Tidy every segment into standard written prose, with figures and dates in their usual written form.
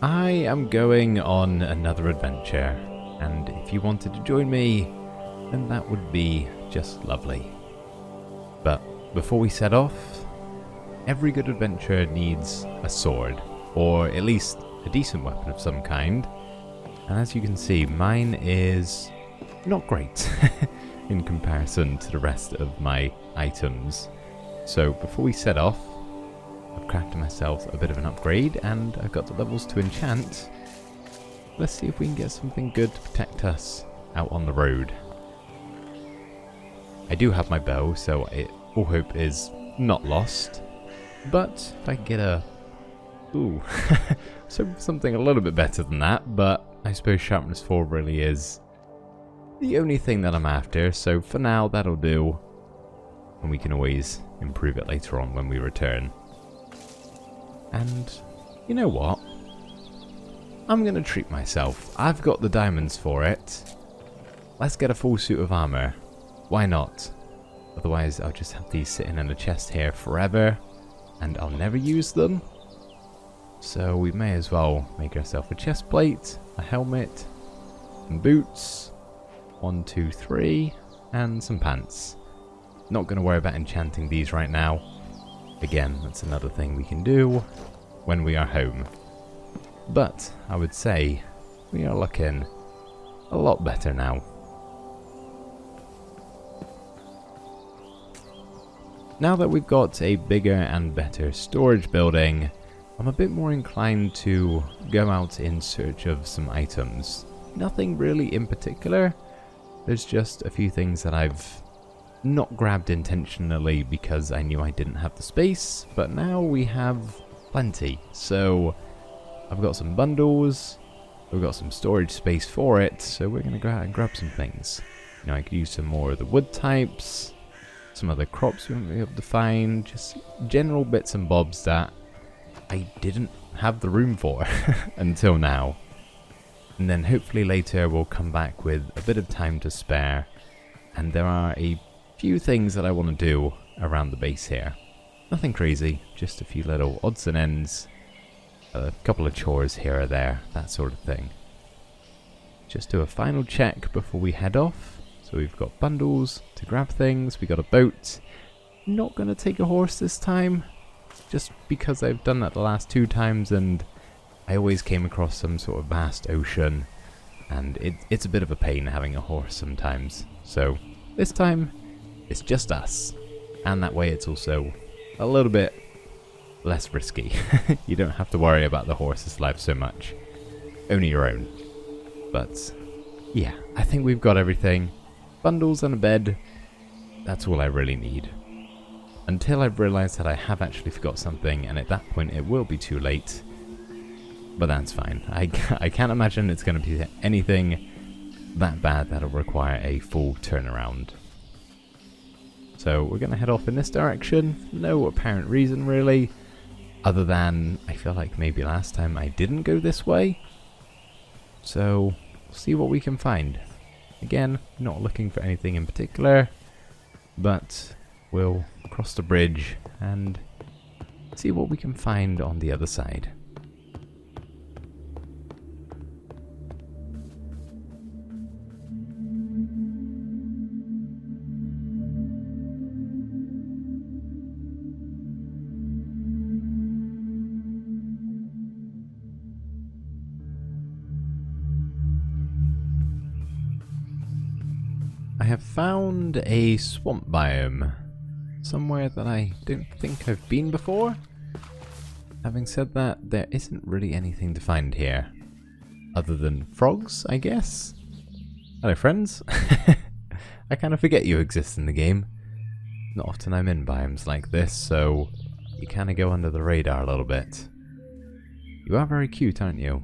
I am going on another adventure, and if you wanted to join me, then that would be just lovely. But before we set off, every good adventure needs a sword, or at least a decent weapon of some kind, and as you can see, mine is not great in comparison to the rest of my items. So before we set off, I've crafted myself a bit of an upgrade, and I've got the levels to enchant. Let's see if we can get something good to protect us out on the road. I do have my bow, so all hope is not lost. But if I can get a... Ooh, so something a little bit better than that, but I suppose sharpness 4 really is the only thing that I'm after, so for now that'll do. And we can always improve it later on when we return. And you know what? I'm going to treat myself. I've got the diamonds for it. Let's get a full suit of armor. Why not? Otherwise I'll just have these sitting in a chest here forever, and I'll never use them. So we may as well make ourselves a chest plate, a helmet, some boots, 1, 2, 3, and some pants. Not going to worry about enchanting these right now. Again, that's another thing we can do when we are home. But I would say we are looking a lot better now. Now that we've got a bigger and better storage building, I'm a bit more inclined to go out in search of some items. Nothing really in particular. There's just a few things that I've not grabbed intentionally because I knew I didn't have the space, but now we have plenty. So I've got some bundles, we've got some storage space for it, so we're going to go out and grab some things. You know, I could use some more of the wood types, some other crops we won't be able to find, just general bits and bobs that I didn't have the room for until now. And then hopefully later we'll come back with a bit of time to spare, and there are a few things that I want to do around the base here. Nothing crazy, just a few little odds and ends, a couple of chores here or there, that sort of thing. Just do a final check before we head off. So we've got bundles to grab things, we got a boat. Not going to take a horse this time, just because I've done that the last 2 times and I always came across some sort of vast ocean, and it's a bit of a pain having a horse sometimes. So this time it's just us, and that way it's also a little bit less risky. You don't have to worry about the horse's life so much, only your own. But yeah, I think we've got everything. Bundles and a bed, that's all I really need. Until I've realised that I have actually forgot something, and at that point it will be too late. But that's fine. I can't imagine it's going to be anything that bad that'll require a full turnaround. So we're going to head off in this direction. No apparent reason really, other than I feel like maybe last time I didn't go this way. So we'll see what we can find. Again, not looking for anything in particular, but we'll cross the bridge and see what we can find on the other side. I have found a swamp biome, somewhere that I don't think I've been before. Having said that, there isn't really anything to find here, other than frogs, I guess. Hello friends. I kind of forget you exist in the game. Not often I'm in biomes like this, so you kind of go under the radar a little bit. You are very cute, aren't you?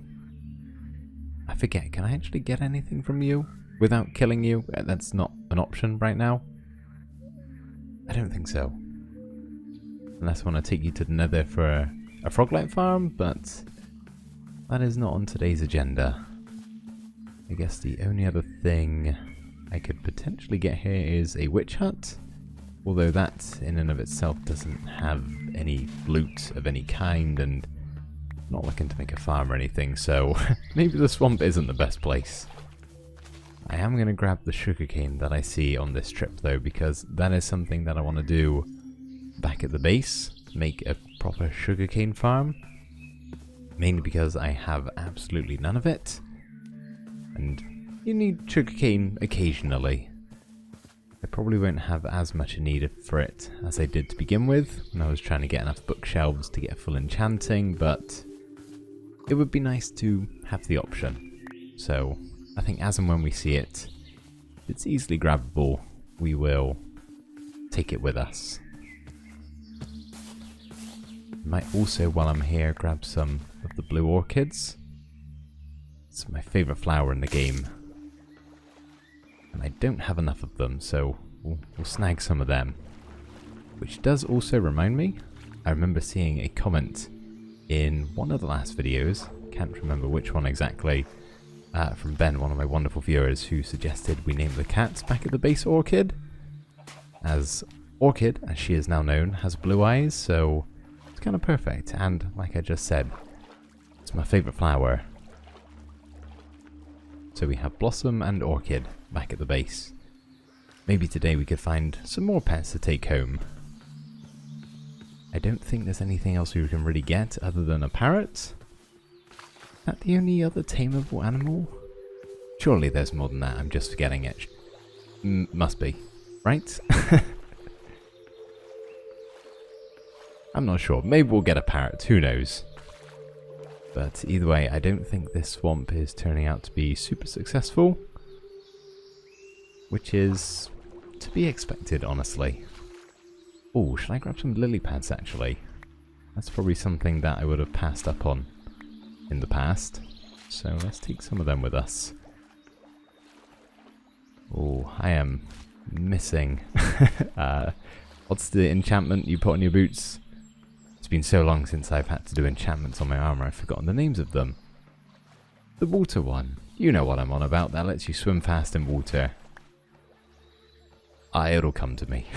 I forget, can I actually get anything from you without killing you? That's not an option right now. I don't think so. Unless I want to take you to the nether for a froglet farm, but that is not on today's agenda. I guess the only other thing I could potentially get here is a witch hut, although that in and of itself doesn't have any loot of any kind, and not looking to make a farm or anything, so maybe the swamp isn't the best place. I am going to grab the sugarcane that I see on this trip though, because that is something that I want to do back at the base, make a proper sugarcane farm. Mainly because I have absolutely none of it, and you need sugarcane occasionally. I probably won't have as much a need for it as I did to begin with when I was trying to get enough bookshelves to get full enchanting, but it would be nice to have the option. So I think as and when we see it, it's easily grabbable, we will take it with us. Might also, while I'm here, grab some of the blue orchids. It's my favourite flower in the game. And I don't have enough of them, so we'll snag some of them. Which does also remind me, I remember seeing a comment in one of the last videos, can't remember which one exactly, from Ben, one of my wonderful viewers, who suggested we name the cat back at the base Orchid. As Orchid, as she is now known, has blue eyes, so it's kind of perfect, and like I just said, it's my favourite flower. So we have Blossom and Orchid back at the base. Maybe today we could find some more pets to take home. I don't think there's anything else we can really get other than a parrot. Is that the only other tameable animal? Surely there's more than that, I'm just forgetting it. Must be, right? I'm not sure, maybe we'll get a parrot, who knows. But either way, I don't think this swamp is turning out to be super successful. Which is to be expected, honestly. Oh, should I grab some lily pads actually? That's probably something that I would have passed up on in the past. So let's take some of them with us. Oh, I am missing. What's the enchantment you put on your boots? It's been so long since I've had to do enchantments on my armor, I've forgotten the names of them. The water one. You know what I'm on about, that lets you swim fast in water. It'll come to me.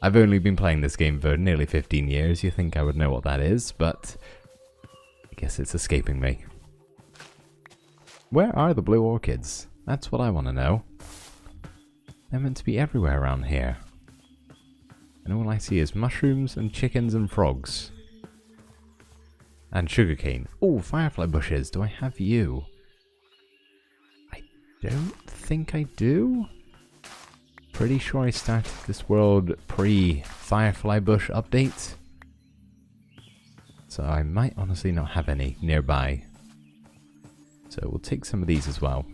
I've only been playing this game for nearly 15 years, you think I would know what that is, but I guess it's escaping me. Where are the blue orchids? That's what I want to know. They're meant to be everywhere around here. And all I see is mushrooms and chickens and frogs. And sugarcane. Oh, firefly bushes. Do I have you? I don't think I do. Pretty sure I started this world pre-firefly bush update. So I might honestly not have any nearby. So we'll take some of these as well.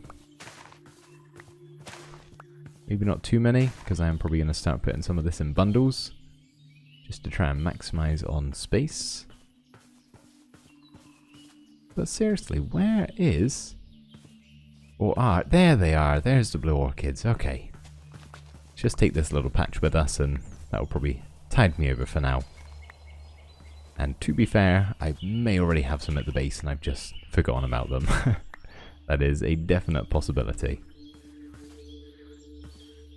Maybe not too many, because I am probably going to start putting some of this in bundles. Just to try and maximize on space. But seriously, where is... Or are... There they are, there's the blue orchids, okay. Just take this little patch with us and that will probably tide me over for now. And to be fair, I may already have some at the base and I've just forgotten about them. That is a definite possibility.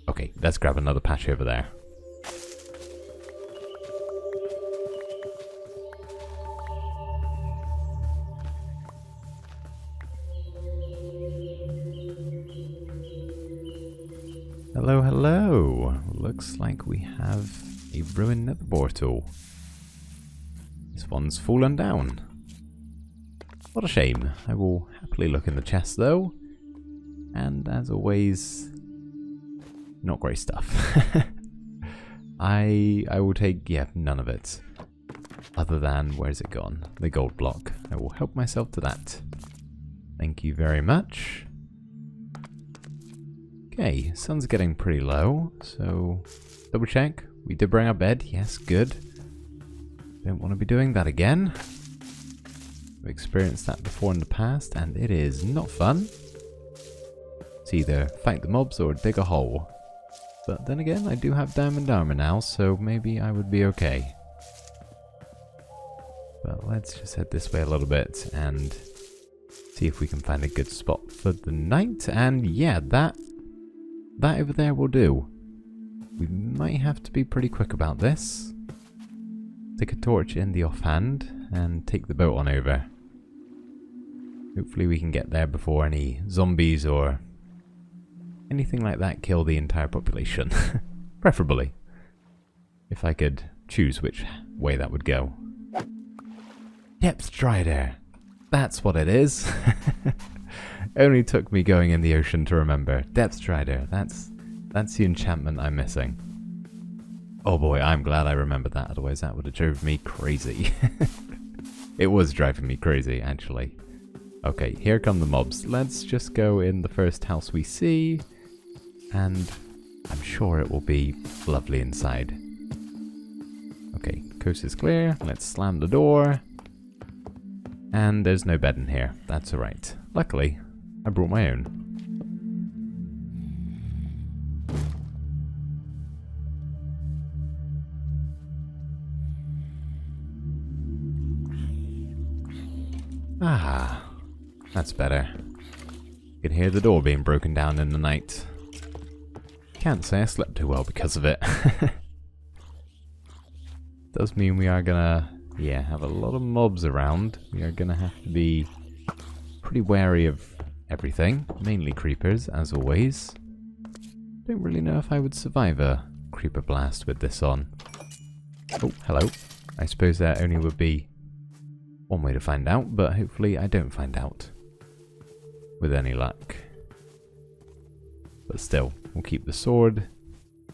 Okay, let's grab another patch over there. Hello, hello. Looks like we have a ruined nether portal. This one's fallen down. What a shame. I will happily look in the chest though. And as always, not great stuff. I will take, none of it. Other than, where's it gone? The gold block. I will help myself to that. Thank you very much. Okay, sun's getting pretty low, so double check. We did bring our bed, yes, good. Don't want to be doing that again. We've experienced that before in the past, and it is not fun. It's either fight the mobs or dig a hole. But then again, I do have diamond armor now, so maybe I would be okay. But let's just head this way a little bit and see if we can find a good spot for the night. And yeah, that over there will do. We might have to be pretty quick about this. Take a torch in the offhand and take the boat on over. Hopefully we can get there before any zombies or anything like that kill the entire population. Preferably. If I could choose which way that would go. Depth strider. That's what it is. Only took me going in the ocean to remember. Depth strider. That's the enchantment I'm missing. Oh boy, I'm glad I remembered that. Otherwise that would have driven me crazy. It was driving me crazy, actually. Okay, here come the mobs. Let's just go in the first house we see. And I'm sure it will be lovely inside. Okay, coast is clear. Let's slam the door. And there's no bed in here. That's alright. Luckily, I brought my own. Ah, that's better. You can hear the door being broken down in the night. Can't say I slept too well because of it. Does mean we are gonna, have a lot of mobs around. We are gonna have to be pretty wary of everything. Mainly creepers, as always. Don't really know if I would survive a creeper blast with this on. Oh, hello. I suppose there only would be one way to find out, but hopefully I don't find out. With any luck. But still, we'll keep the sword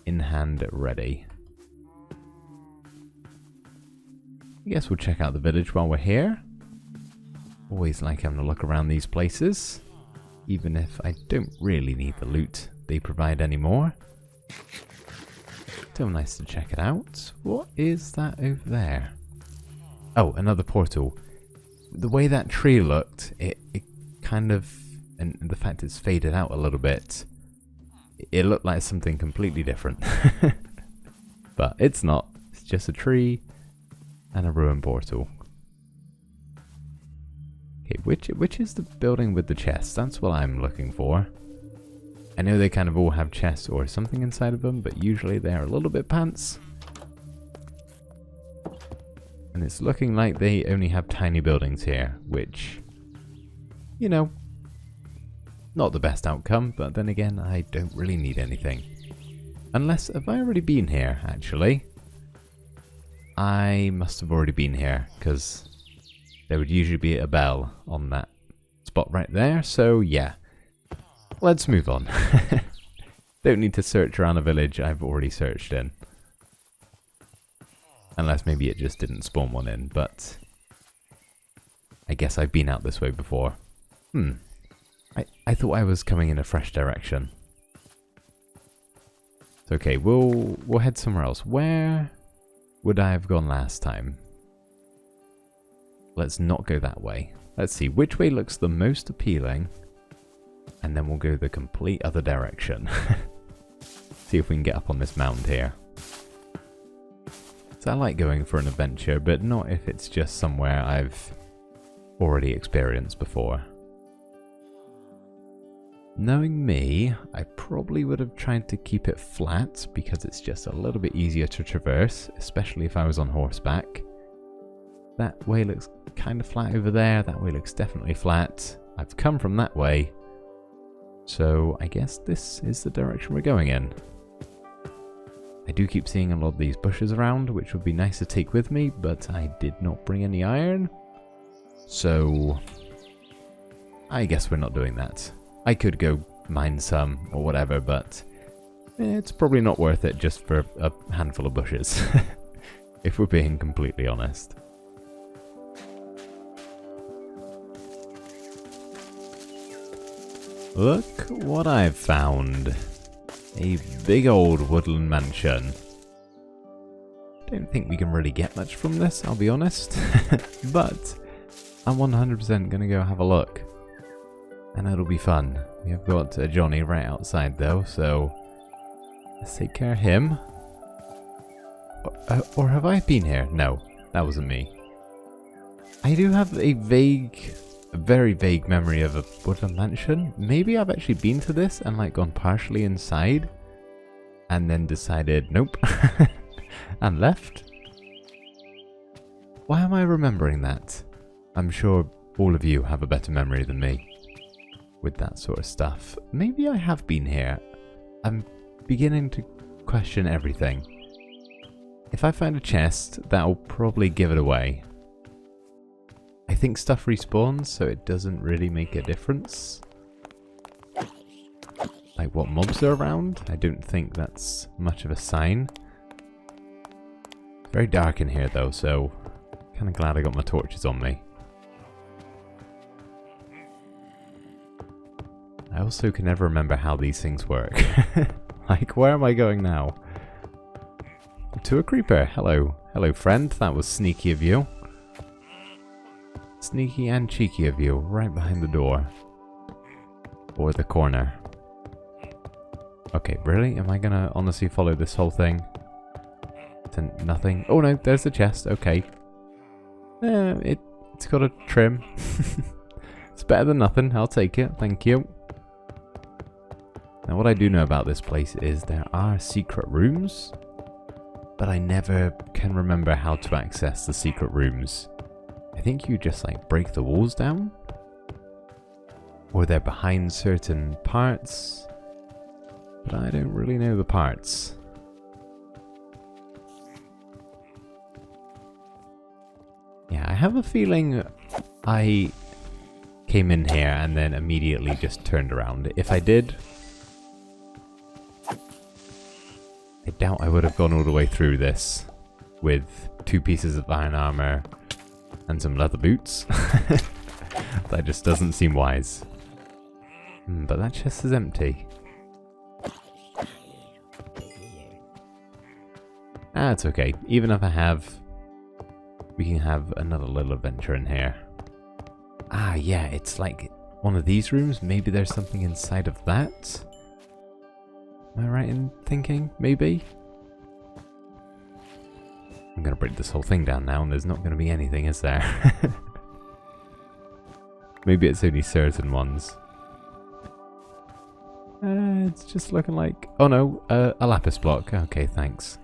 in hand ready. I guess we'll check out the village while we're here. Always like having a look around these places. Even if I don't really need the loot they provide anymore. Still nice to check it out. What is that over there? Oh, another portal. The way that tree looked, it kind of, and the fact it's faded out a little bit, it looked like something completely different. But it's not. It's just a tree and a ruined portal. Okay, which is the building with the chests? That's what I'm looking for. I know they kind of all have chests or something inside of them, but usually they're a little bit pants. And it's looking like they only have tiny buildings here, which, you know, not the best outcome, but then again, I don't really need anything. Unless, have I already been here, actually? I must have already been here, because there would usually be a bell on that spot right there, so yeah. Let's move on. Don't need to search around a village I've already searched in. Unless maybe it just didn't spawn one in, but I guess I've been out this way before. I thought I was coming in a fresh direction. It's okay, we'll head somewhere else. Where would I have gone last time? Let's not go that way. Let's see, which way looks the most appealing? And then we'll go the complete other direction. See if we can get up on this mound here. So I like going for an adventure, but not if it's just somewhere I've already experienced before. Knowing me, I probably would have tried to keep it flat because it's just a little bit easier to traverse, especially if I was on horseback. That way looks kind of flat over there, that way looks definitely flat. I've come from that way, so I guess this is the direction we're going in. I do keep seeing a lot of these bushes around, which would be nice to take with me, but I did not bring any iron. So I guess we're not doing that. I could go mine some or whatever, but it's probably not worth it just for a handful of bushes, if we're being completely honest. Look what I've found. A big old woodland mansion. Don't think we can really get much from this, I'll be honest. But I'm 100% gonna go have a look. And it'll be fun. We have got Johnny right outside though, so let's take care of him. Or have I been here? No, that wasn't me. I do have a very vague memory of a woodland mansion. Maybe I've actually been to this and like gone partially inside and then decided nope and left. Why am I remembering that? I'm sure all of you have a better memory than me with that sort of stuff. Maybe I have been here. I'm beginning to question everything. If I find a chest, that'll probably give it away. I think stuff respawns, so it doesn't really make a difference. Like what mobs are around, I don't think that's much of a sign. It's very dark in here though, so kind of glad I got my torches on me. I also can never remember how these things work. Like, where am I going now? To a creeper. Hello. Hello, friend. That was sneaky of you. Sneaky and cheeky of you. Right behind the door. Or the corner. Okay, really? Am I gonna honestly follow this whole thing? To nothing? Oh no, there's the chest. Okay. It's got a trim. It's better than nothing. I'll take it. Thank you. Now what I do know about this place is there are secret rooms, but I never can remember how to access the secret rooms. I think you just like break the walls down, or they're behind certain parts, but I don't really know the parts. Yeah, I have a feeling I came in here and then immediately just turned around. If I did, I doubt I would have gone all the way through this with 2 pieces of iron armor and some leather boots. That just doesn't seem wise. But that chest is empty. Ah, it's okay. even if I have, we can have another little adventure in here. Ah, yeah, it's like one of these rooms. Maybe there's something inside of that. Am I right in thinking? Maybe? I'm going to break this whole thing down now and there's not going to be anything, is there? Maybe it's only certain ones. It's just looking like... Oh no, a lapis block. Okay, thanks.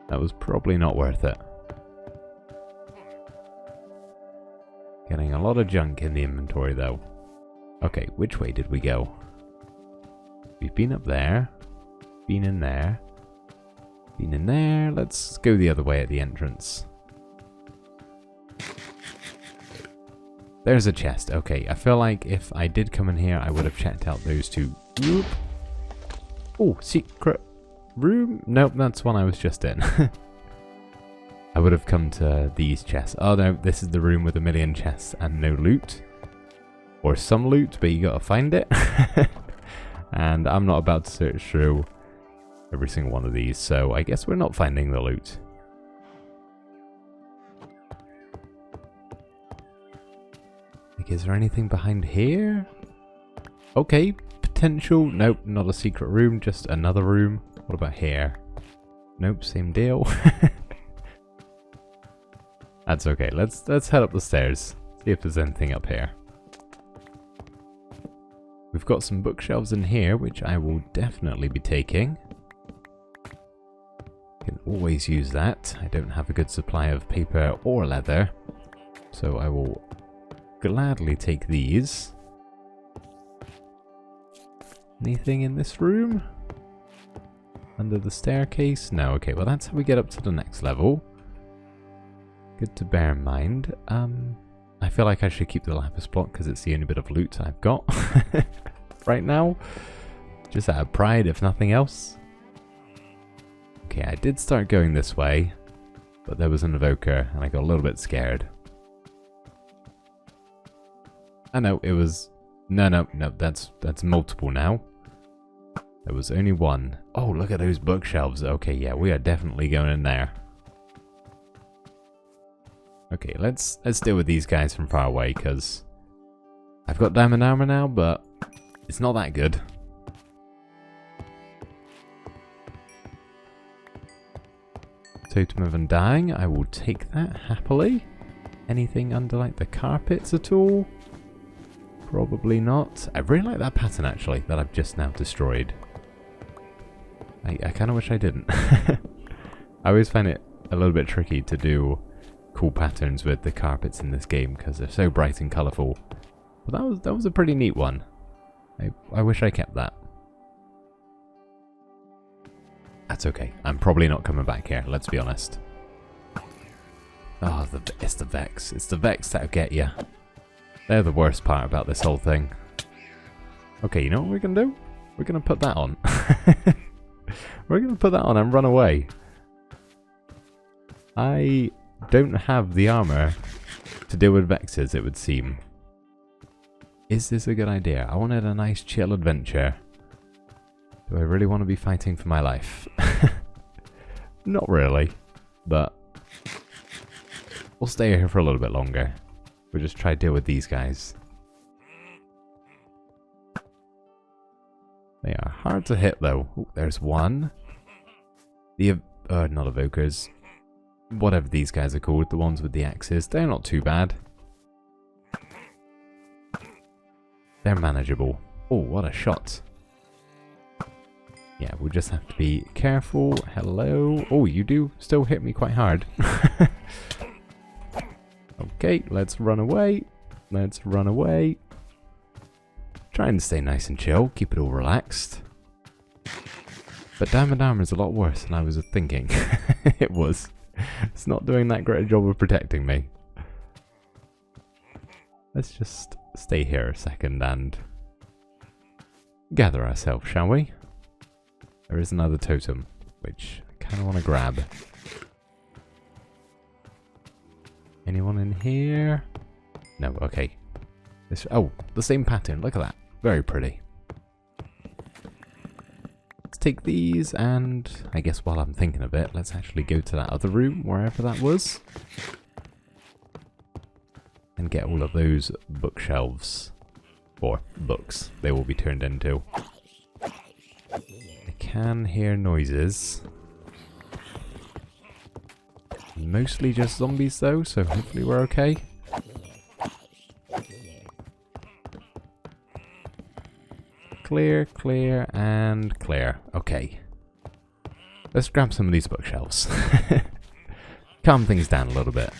That was probably not worth it. Getting a lot of junk in the inventory though. Okay, which way did we go? We've been up there, been in there, been in there. Let's go the other way at the entrance. There's a chest. Okay, I feel like if I did come in here, I would have checked out those 2. Oh, secret room? Nope, that's one I was just in. I would have come to these chests. Oh no, this is the room with 1,000,000 chests and no loot. Or some loot, but you gotta find it. And I'm not about to search through every single one of these, so I guess we're not finding the loot. Like, is there anything behind here? Okay, potential. Nope, not a secret room, just another room. What about here? Nope, same deal. That's okay. Let's head up the stairs. See if there's anything up here. We've got some bookshelves in here, which I will definitely be taking. Can always use that. I don't have a good supply of paper or leather, so I will gladly take these. Anything in this room? Under the staircase? No, okay, well that's how we get up to the next level. Good to bear in mind. I feel like I should keep the lapis block because it's the only bit of loot I've got right now. Just out of pride, if nothing else. Okay, I did start going this way, but there was an evoker and I got a little bit scared. I know, it was... No, that's multiple now. There was only one. Oh, look at those bookshelves. Okay, yeah, we are definitely going in there. Okay, let's deal with these guys from far away, because I've got diamond armor now, but it's not that good. Totem of Undying, I will take that happily. Anything under like the carpets at all? Probably not. I really like that pattern actually, that I've just now destroyed. I kind of wish I didn't. I always find it a little bit tricky to do cool patterns with the carpets in this game because they're so bright and colourful. But that was a pretty neat one. I wish I kept that. That's okay. I'm probably not coming back here, let's be honest. Oh, it's the Vex. It's the Vex that'll get you. They're the worst part about this whole thing. Okay, you know what we're going to do? We're going to put that on. We're going to put that on and run away. I don't have the armor to deal with Vexes, it would seem. Is this a good idea? I wanted a nice chill adventure. Do I really want to be fighting for my life? Not really, but we'll stay here for a little bit longer. We'll just try to deal with these guys. They are hard to hit though. Ooh, there's one. The not evokers. Whatever these guys are called, the ones with the axes, they're not too bad. They're manageable. Oh, what a shot. Yeah, we'll just have to be careful. Hello. Oh, you do still hit me quite hard. Okay, let's run away. Let's run away. Trying to stay nice and chill, keep it all relaxed. But diamond armor is a lot worse than I was thinking. It was. It's not doing that great a job of protecting me. Let's just stay here a second and gather ourselves, shall we? There is another totem, which I kind of want to grab. Anyone in here? No, okay. Oh, the same pattern, look at that. Very pretty. Let's take these and I guess while I'm thinking of it, let's actually go to that other room, wherever that was. And get all of those bookshelves. Or books, they will be turned into. I can hear noises. Mostly just zombies though, so hopefully we're okay. Clear, clear, and clear. Okay. Let's grab some of these bookshelves. Calm things down a little bit.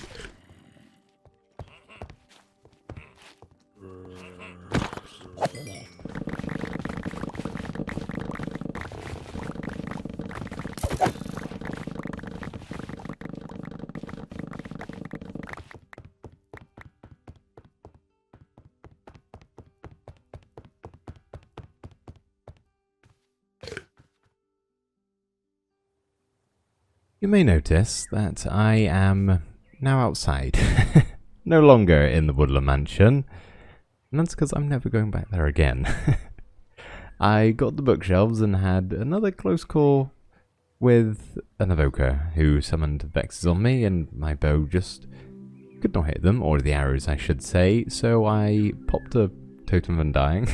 You may notice that I am now outside, no longer in the Woodland mansion, and that's because I'm never going back there again. I got the bookshelves and had another close call with an evoker who summoned Vexes on me, and my bow just could not hit them, or the arrows I should say, so I popped a totem of undying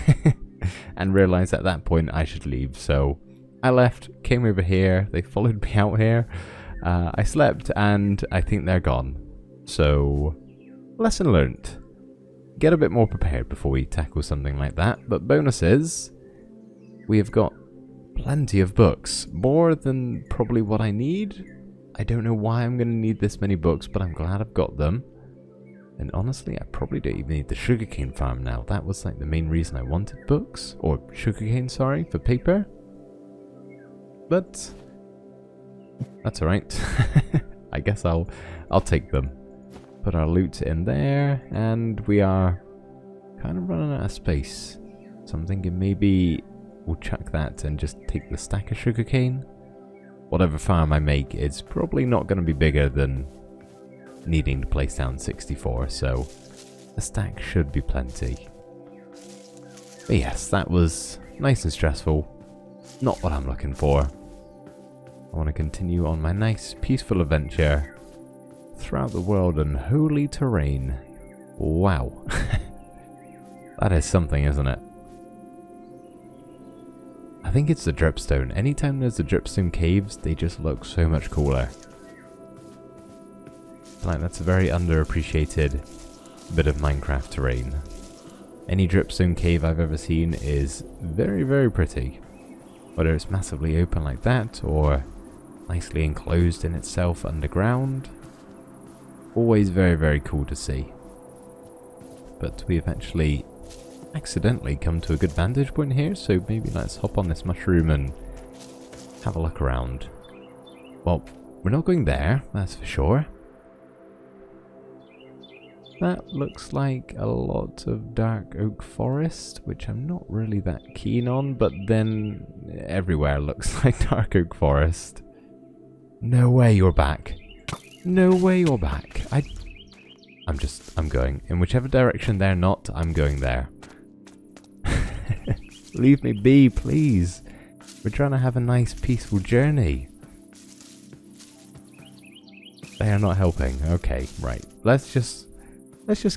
and realised at that point I should leave, so I left, came over here, they followed me out here. I slept and I think they're gone. So, lesson learnt. Get a bit more prepared before we tackle something like that. But bonus is, we have got plenty of books. More than probably what I need. I don't know why I'm going to need this many books, but I'm glad I've got them. And honestly, I probably don't even need the sugarcane farm now. That was like the main reason I wanted books. Or sugarcane, sorry, for paper. But that's alright. I guess I'll take them. Put our loot in there, and we are kind of running out of space. So I'm thinking maybe we'll chuck that and just take the stack of sugarcane. Whatever farm I make is probably not going to be bigger than needing to place down 64, so the stack should be plenty. But yes, that was nice and stressful. Not what I'm looking for. I want to continue on my nice, peaceful adventure throughout the world and holy terrain. Wow. That is something, isn't it? I think it's the dripstone. Anytime there's the dripstone caves, they just look so much cooler. Like, that's a very underappreciated bit of Minecraft terrain. Any dripstone cave I've ever seen is very, very pretty. Whether it's massively open like that, or nicely enclosed in itself underground. Always very, very cool to see. But we have actually accidentally come to a good vantage point here, so maybe let's hop on this mushroom and have a look around. Well, we're not going there, that's for sure. That looks like a lot of dark oak forest, which I'm not really that keen on, but then everywhere looks like dark oak forest. No way you're back. No way you're back. I'm going. In whichever direction they're not, I'm going there. Leave me be, please. We're trying to have a nice, peaceful journey. They are not helping. Okay, right. Let's just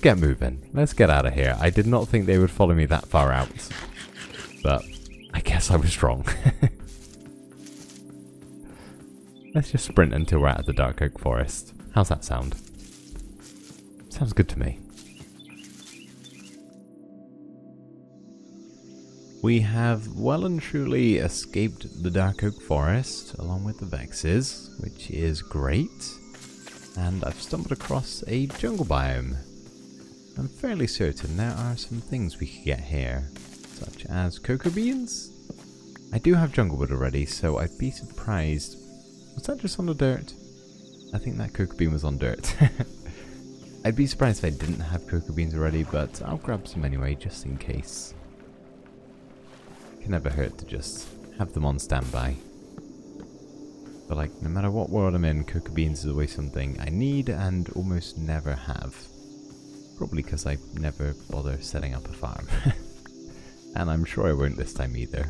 get moving. Let's get out of here. I did not think they would follow me that far out. But I guess I was wrong. Let's just sprint until we're out of the dark oak forest. How's that sound? Sounds good to me. We have well and truly escaped the dark oak forest along with the Vexes, which is great. And I've stumbled across a jungle biome. I'm fairly certain there are some things we could get here, such as cocoa beans. I do have jungle wood already, so I'd be surprised. Was that just on the dirt? I think that cocoa bean was on dirt. I'd be surprised if I didn't have cocoa beans already, but I'll grab some anyway, just in case. Can never hurt to just have them on standby. But like, no matter what world I'm in, cocoa beans is always something I need and almost never have. Probably because I never bother setting up a farm. And I'm sure I won't this time either.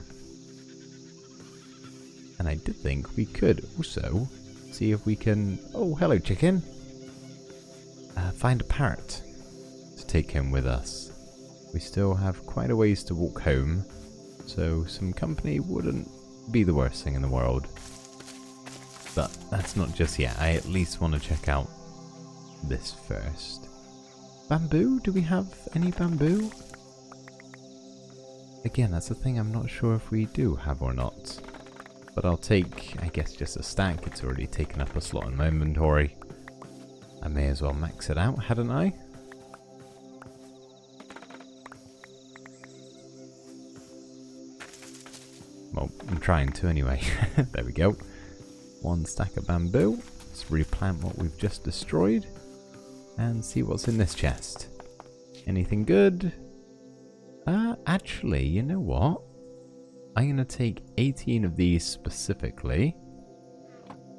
And I did think we could also see if we can... Oh, hello chicken! Find a parrot to take him with us. We still have quite a ways to walk home, so some company wouldn't be the worst thing in the world. But that's not just yet. I at least want to check out this first. Bamboo? Do we have any bamboo? Again, that's a thing I'm not sure if we do have or not. But I'll take, I guess, just a stack. It's already taken up a slot in my inventory. I may as well max it out, hadn't I? Well, I'm trying to anyway. There we go. One stack of bamboo. Let's replant what we've just destroyed. And see what's in this chest. Anything good? Actually, you know what? I'm going to take 18 of these specifically.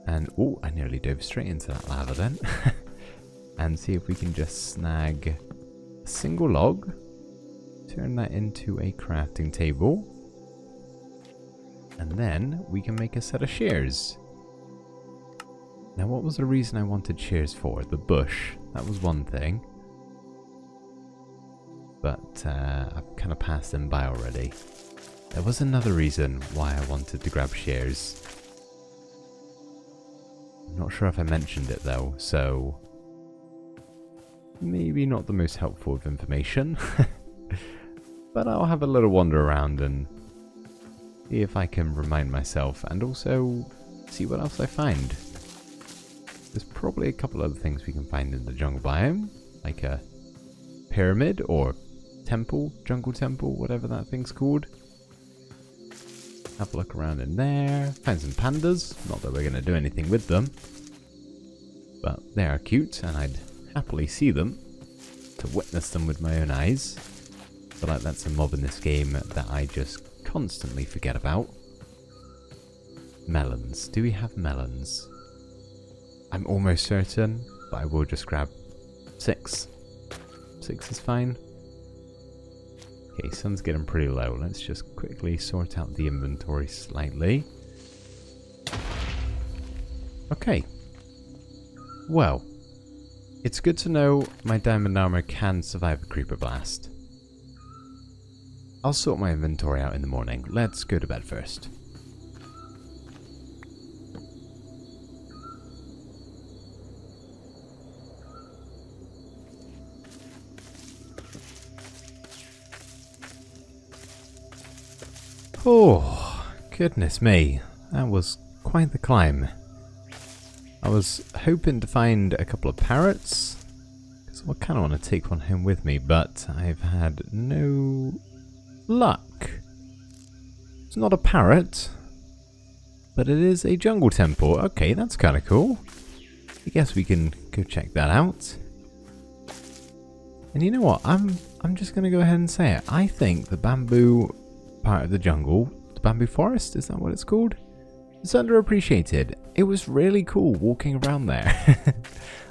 And, oh, I nearly dove straight into that lava then. And see if we can just snag a single log. Turn that into a crafting table. And then we can make a set of shears. Now, what was the reason I wanted shears for? The bush. That was one thing. But I've kind of passed them by already. There was another reason why I wanted to grab shears. I'm not sure if I mentioned it though, so... maybe not the most helpful of information. But I'll have a little wander around and see if I can remind myself and also see what else I find. There's probably a couple other things we can find in the jungle biome, like a pyramid or temple, jungle temple, whatever that thing's called. Have a look around in there, find some pandas, not that we're going to do anything with them, but they are cute and I'd happily see them, to witness them with my own eyes. I feel like that's a mob in this game that I just constantly forget about. Melons. Do we have melons? I'm almost certain, but I will just grab 6. 6 is fine. Okay, sun's getting pretty low. Let's just quickly sort out the inventory slightly. Okay. Well, it's good to know my diamond armor can survive a creeper blast. I'll sort my inventory out in the morning. Let's go to bed first. Oh, goodness me. That was quite the climb. I was hoping to find a couple of parrots, because I kind of want to take one home with me, but I've had no luck. It's not a parrot, but it is a jungle temple. Okay, that's kind of cool. I guess we can go check that out. And you know what? I'm just going to go ahead and say it. I think the bamboo part of the jungle, the bamboo forest, is that what it's called? It's underappreciated. It was really cool walking around there.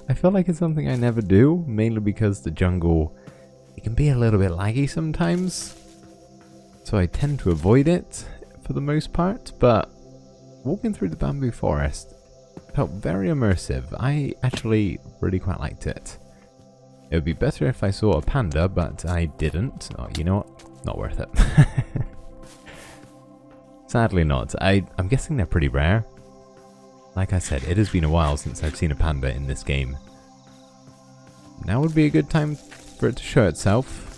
I feel like it's something I never do, mainly because the jungle, it can be a little bit laggy sometimes. So I tend to avoid it for the most part, but walking through the bamboo forest felt very immersive. I actually really quite liked it. It would be better if I saw a panda, but I didn't. Oh, you know what? Not worth it. Sadly not. I'm guessing they're pretty rare. Like I said, it has been a while since I've seen a panda in this game. Now would be a good time for it to show itself.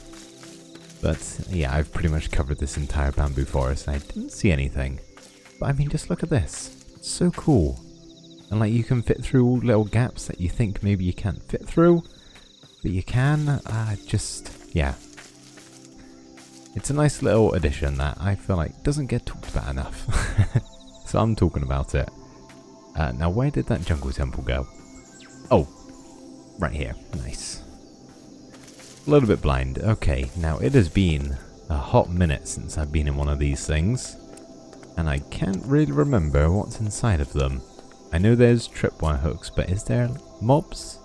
But yeah, I've pretty much covered this entire bamboo forest and I didn't see anything. But I mean, just look at this. It's so cool. And like, you can fit through little gaps that you think maybe you can't fit through. But you can. Yeah. It's a nice little addition that I feel like doesn't get talked about enough. So I'm talking about it. Now, where did that jungle temple go? Oh, right here. Nice. A little bit blind. Okay, now it has been a hot minute since I've been in one of these things. And I can't really remember what's inside of them. I know there's tripwire hooks, but is there mobs?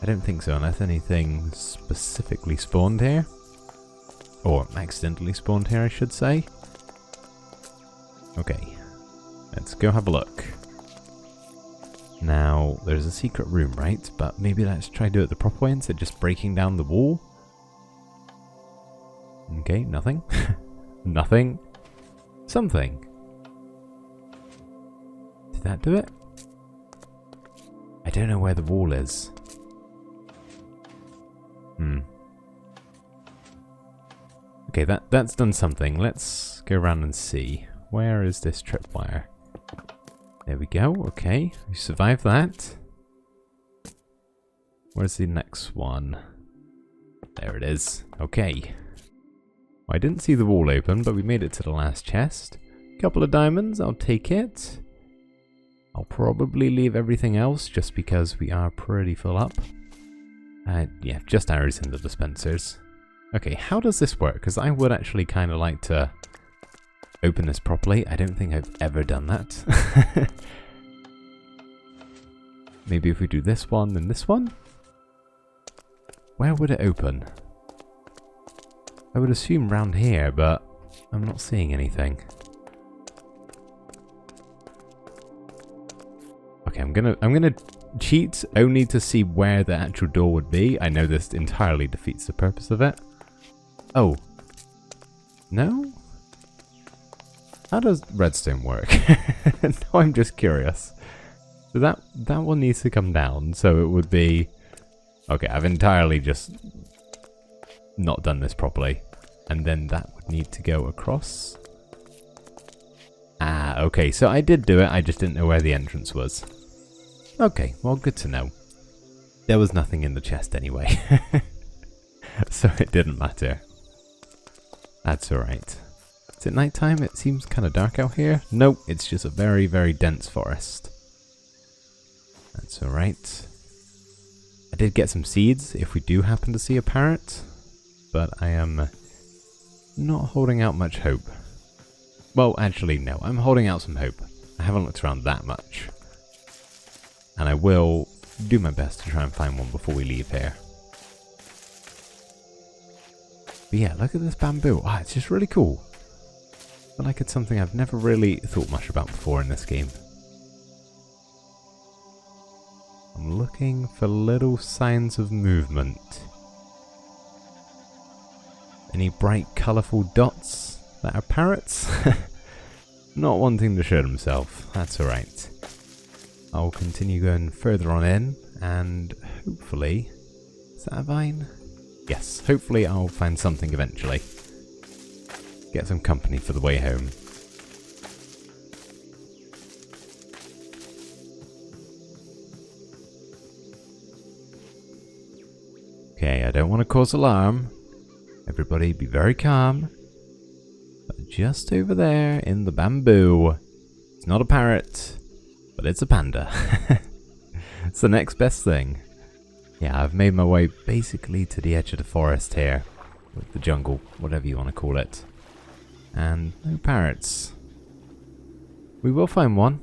I don't think so, unless anything specifically spawned here. Or accidentally spawned here, I should say. Okay, let's go have a look. Now, there's a secret room, right? But maybe let's try to do it the proper way instead of just breaking down the wall. Okay, nothing. Nothing. Something. Did that do it? I don't know where the wall is. Okay, that's done something. Let's go around and see. Where is this tripwire? There we go. Okay, we survived that. Where's the next one? There it is. Okay. Well, I didn't see the wall open, but we made it to the last chest. Couple of diamonds, I'll take it. I'll probably leave everything else just because we are pretty full up. Yeah, just arrows in the dispensers. Okay, how does this work? Because I would actually kind of like to open this properly. I don't think I've ever done that. Maybe if we do this one and this one? Where would it open? I would assume round here, but I'm not seeing anything. Okay, I'm gonna cheat only to see where the actual door would be. I know this entirely defeats the purpose of it. Oh. No? How does redstone work? No, I'm just curious. So that one needs to come down, so it would be... Okay, I've entirely just not done this properly. And then that would need to go across. Ah, okay, so I did do it, I just didn't know where the entrance was. Okay, well, good to know. There was nothing in the chest anyway. So it didn't matter. That's alright. Is it nighttime? It seems kind of dark out here. Nope, it's just a very, very dense forest. That's alright. I did get some seeds if we do happen to see a parrot, but I am not holding out much hope. Well, actually, no, I'm holding out some hope. I haven't looked around that much. And I will do my best to try and find one before we leave here. But yeah, look at this bamboo. Ah, it's just really cool. I feel like it's something I've never really thought much about before in this game. I'm looking for little signs of movement. Any bright, colourful dots that are parrots? Not wanting to show themselves. That's alright. I'll continue going further on in, and hopefully... Is that a vine? Yes, hopefully I'll find something eventually. Get some company for the way home. Okay, I don't want to cause alarm. Everybody be very calm. But just over there in the bamboo, it's not a parrot, but it's a panda. It's the next best thing. Yeah, I've made my way basically to the edge of the forest here. With the jungle, whatever you want to call it. And no parrots. We will find one,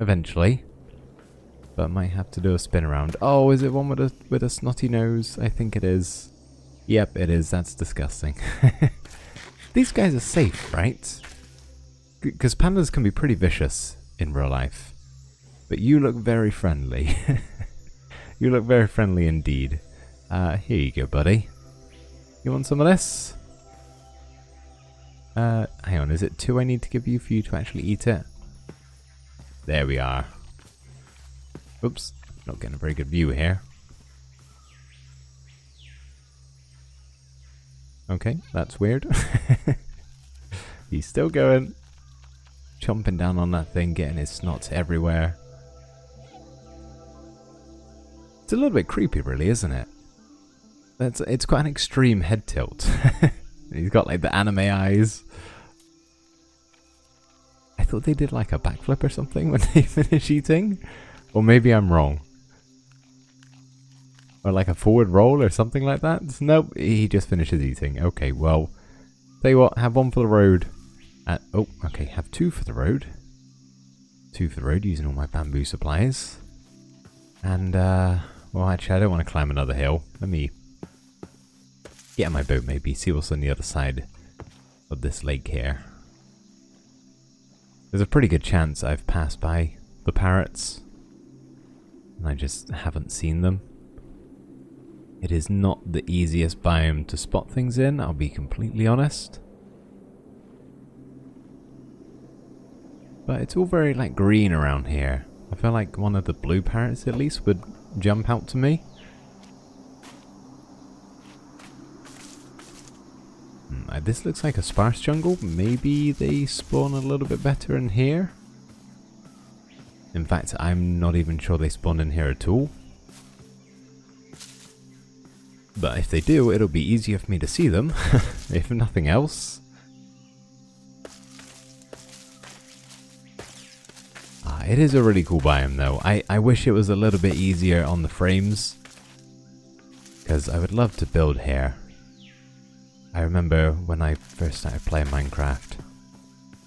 eventually. But might have to do a spin around. Oh, is it one with a snotty nose? I think it is. Yep, it is. That's disgusting. These guys are safe, right? Because pandas can be pretty vicious in real life. But you look very friendly. You look very friendly indeed. Here you go, buddy. You want some of this? Hang on, is it 2 I need to give you for you to actually eat it? There we are. Oops, not getting a very good view here. Okay, that's weird. He's still going. Chomping down on that thing, getting his snots everywhere. It's a little bit creepy, really, isn't it? It's quite an extreme head tilt. He's got like the anime eyes. I thought they did like a backflip or something when they finish eating. Or maybe I'm wrong. Or like a forward roll or something like that. Nope, he just finishes eating. Okay, well, tell you what, have one for the road. Oh, okay, have 2 for the road. 2 for the road using all my bamboo supplies. And, well, actually, I don't want to climb another hill. Let me get in my boat maybe, see what's on the other side of this lake here. There's a pretty good chance I've passed by the parrots and I just haven't seen them. It is not the easiest biome to spot things in, I'll be completely honest. But it's all very like green around here. I feel like one of the blue parrots at least would jump out to me. This looks like a sparse jungle. Maybe they spawn a little bit better in here. In fact, I'm not even sure they spawn in here at all. But if they do, it'll be easier for me to see them, if nothing else. It is a really cool biome though. I wish it was a little bit easier on the frames. Because I would love to build here. I remember when I first started playing Minecraft,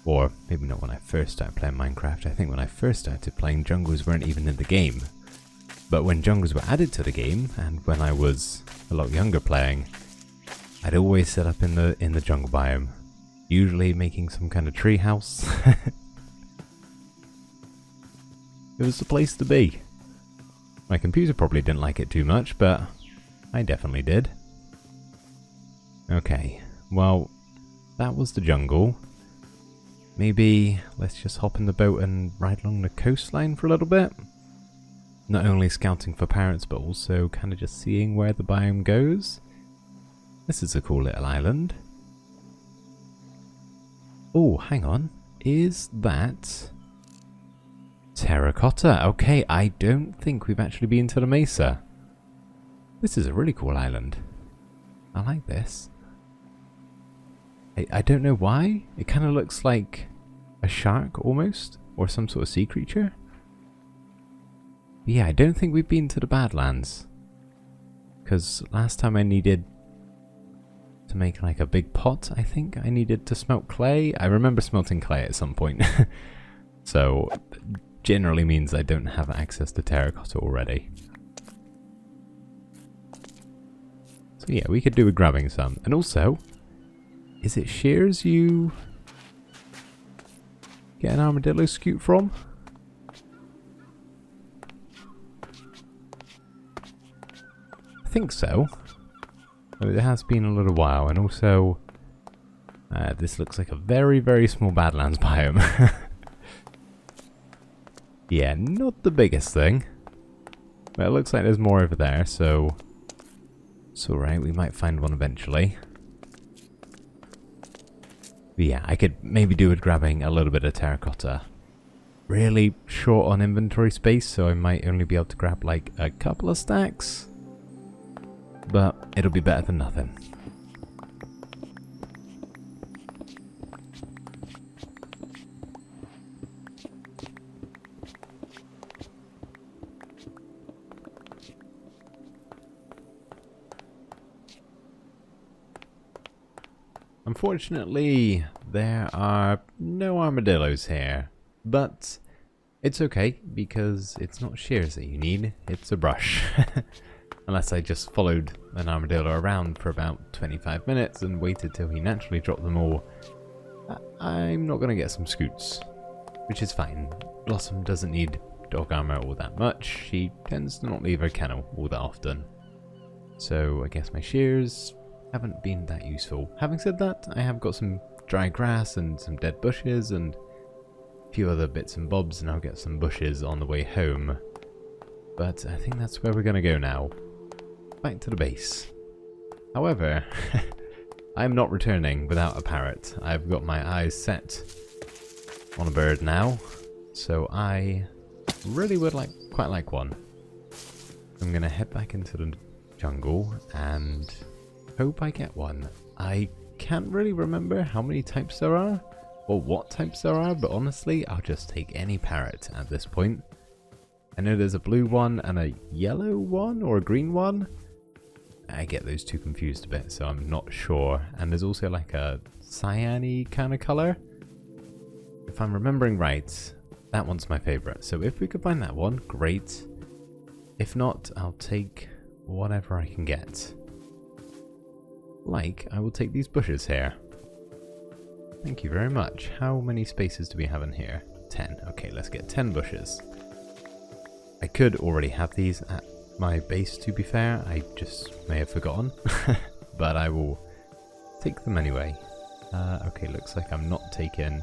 or maybe not when I first started playing Minecraft, I think when I first started playing, jungles weren't even in the game. But when jungles were added to the game, and when I was a lot younger playing, I'd always set up in the jungle biome, usually making some kind of tree house. It was the place to be. My computer probably didn't like it too much, but I definitely did. Okay, well, that was the jungle. Maybe let's just hop in the boat and ride along the coastline for a little bit. Not only scouting for parrots, but also kind of just seeing where the biome goes. This is a cool little island. Oh, hang on. Is that terracotta? Okay, I don't think we've actually been to the mesa. This is a really cool island. I like this. I don't know why. It kind of looks like a shark almost, or some sort of sea creature. But yeah, I don't think we've been to the Badlands. Because last time I needed to make like a big pot, I think I needed to smelt clay. I remember smelting clay at some point. So, generally means I don't have access to terracotta already. So yeah, we could do with grabbing some. And also, is it shears you get an armadillo scoop from? I think so. But it has been a little while, and also this looks like a very, very small Badlands biome. Yeah, not the biggest thing. But it looks like there's more over there, so it's alright, we might find one eventually. But yeah, I could maybe do with grabbing a little bit of terracotta. Really short on inventory space, so I might only be able to grab like a couple of stacks. but it'll be better than nothing. Unfortunately, there are no armadillos here, but it's okay because it's not shears that you need, it's a brush. Unless I just followed an armadillo around for about 25 minutes and waited till he naturally dropped them all, I'm not going to get some scoots, which is fine. Blossom doesn't need dog armor all that much, she tends to not leave her kennel all that often. So I guess my shears haven't been that useful. Having said that, I have got some dry grass and some dead bushes and a few other bits and bobs, and I'll get some bushes on the way home. But I think that's where we're going to go now. Back to the base. However, I'm not returning without a parrot. I've got my eyes set on a bird now, so I really would quite like one. I'm going to head back into the jungle and hope I get one. I can't really remember how many types there are, or what types there are, but honestly, I'll just take any parrot at this point. I know there's a blue one and a yellow one, or a green one. I get those two confused a bit, so I'm not sure. And there's also like a cyan-y kind of color. If I'm remembering right, that one's my favorite. So if we could find that one, great. If not, I'll take whatever I can get. Like, I will take these bushes here. Thank you very much. How many spaces do we have in here? 10. Okay, let's get 10 bushes. I could already have these at my base, to be fair. I just may have forgotten. But I will take them anyway. Okay, looks like I'm not taking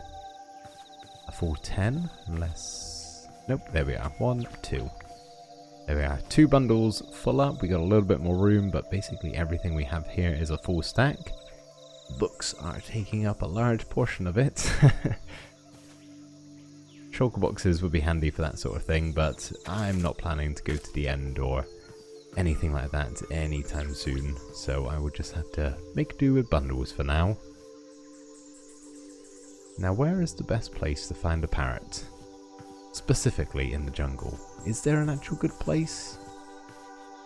a full 10, unless... Nope, there we are. 1, 2. There we are, 2 bundles full up. We got a little bit more room, but basically everything we have here is a full stack. Books are taking up a large portion of it. Shulker boxes would be handy for that sort of thing, but I'm not planning to go to the end or anything like that anytime soon, so I will just have to make do with bundles for now. Now, where is the best place to find a parrot? Specifically in the jungle. Is there an actual good place?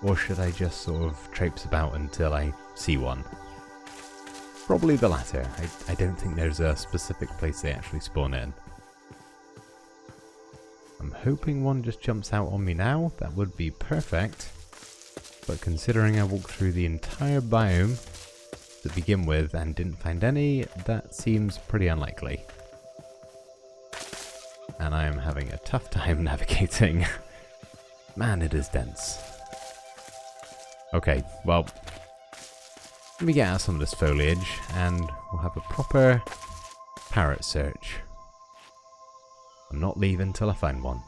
Or should I just sort of traipse about until I see one? Probably the latter. I don't think there's a specific place they actually spawn in. I'm hoping one just jumps out on me now. That would be perfect. But considering I walked through the entire biome to begin with and didn't find any, that seems pretty unlikely. And I am having a tough time navigating. Man, it is dense. Okay, well, let me get out some of this foliage and we'll have a proper parrot search. I'm not leaving till I find one.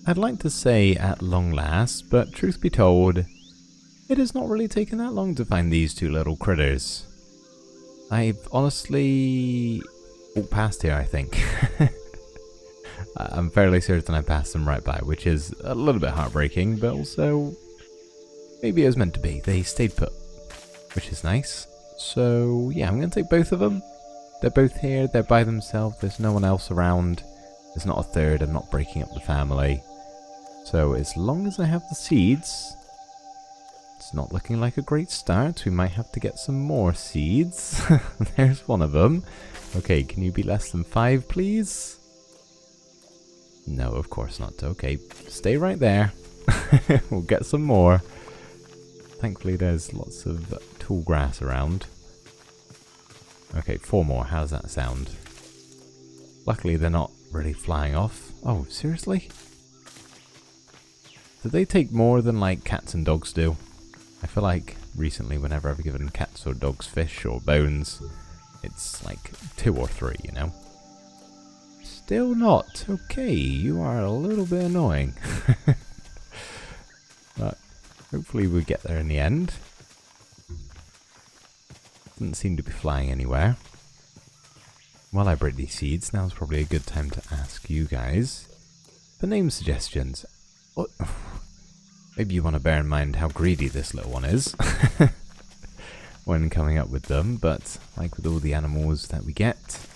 I'd like to say at long last, but truth be told, it has not really taken that long to find these 2 little critters. I've honestly walked past here, I think. I'm fairly certain I passed them right by, which is a little bit heartbreaking, but also maybe it was meant to be. They stayed put, which is nice. So yeah, I'm going to take both of them. They're both here, they're by themselves, there's no one else around. There's not a third, I'm not breaking up the family. So as long as I have the seeds, it's not looking like a great start. We might have to get some more seeds. There's one of them. Okay, can you be less than 5, please? No, of course not. Okay, stay right there. We'll get some more. thankfully there's lots of tall grass around. Okay, 4 more. How's that sound? Luckily they're not really flying off. Oh, seriously? Do they take more than like cats and dogs do? I feel like recently whenever I've given cats or dogs fish or bones, it's like 2 or 3, you know? Still not. Okay, you are a little bit annoying. But hopefully we'll get there in the end. Doesn't seem to be flying anywhere. While I break these seeds, now's probably a good time to ask you guys for name suggestions. What? Maybe you want to bear in mind how greedy this little one is when coming up with them, but like with all the animals that we get,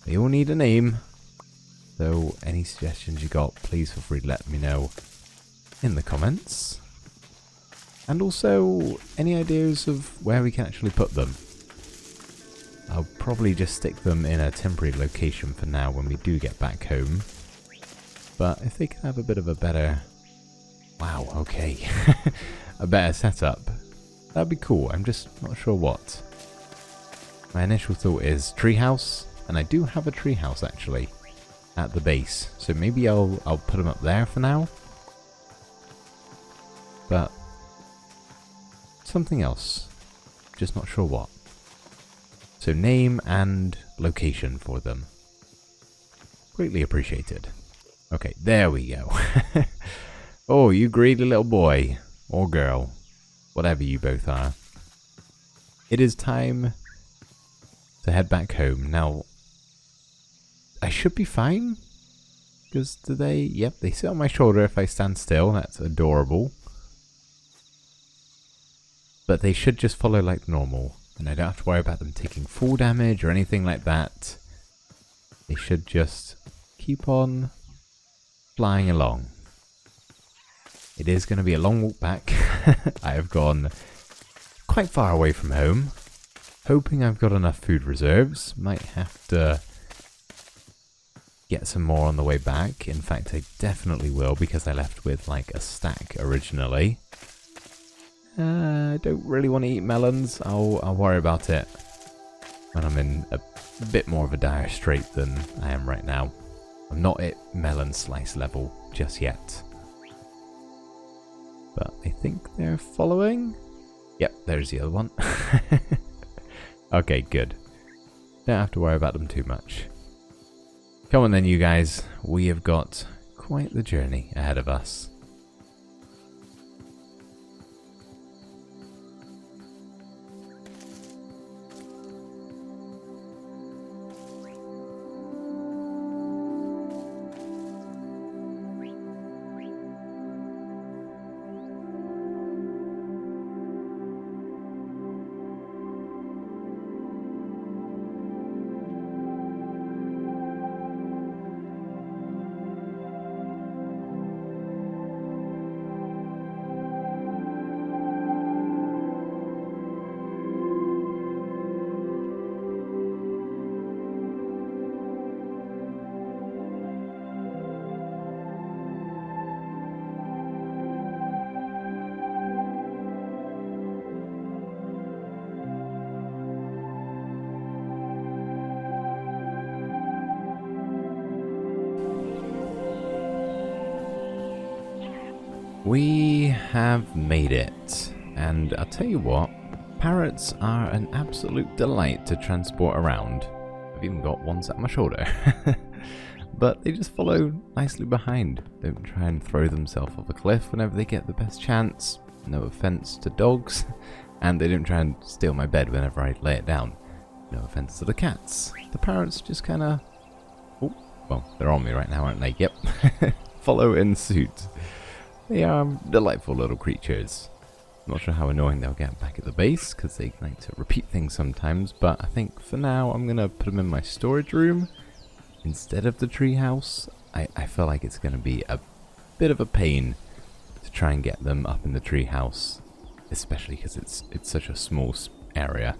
they all need a name. So any suggestions you got, please feel free to let me know in the comments. And also, any ideas of where we can actually put them? I'll probably just stick them in a temporary location for now when we do get back home. But if they can have a bit of a better... Wow, okay. a better setup, that'd be cool. I'm just not sure what. My initial thought is treehouse, and I do have a treehouse actually at the base. So maybe I'll put them up there for now. But something else. Just not sure what. So name and location for them. Greatly appreciated. Okay, there we go. Oh, you greedy little boy. Or girl. Whatever you both are. It is time to head back home. Now, I should be fine. Because do they... Yep, they sit on my shoulder if I stand still. That's adorable. But they should just follow like normal. And I don't have to worry about them taking fall damage or anything like that. They should just keep on flying along. It is going to be a long walk back. I have gone quite far away from home. Hoping I've got enough food reserves. Might have to get some more on the way back. In fact, I definitely will because I left with like a stack originally. I don't really want to eat melons. I'll worry about it when I'm in a bit more of a dire strait than I am right now. I'm not at melon slice level just yet. But I think they're following. Yep, there's the other one. Okay, good. Don't have to worry about them too much. Come on then, you guys. We have got quite the journey ahead of us. We have made it, and I'll tell you what, parrots are an absolute delight to transport around. I've even got one sat on my shoulder. But they just follow nicely behind. Don't try and throw themselves off a cliff whenever they get the best chance. No offense to dogs. And they don't try and steal my bed whenever I lay it down. No offense to the cats. The parrots just kind of... Oh, well, they're on me right now, aren't they? Yep. Follow in suit. They are delightful little creatures. Not sure how annoying they'll get back at the base, because they like to repeat things sometimes, but I think for now I'm going to put them in my storage room instead of the treehouse. I feel like it's going to be a bit of a pain to try and get them up in the treehouse, especially because it's such a small area.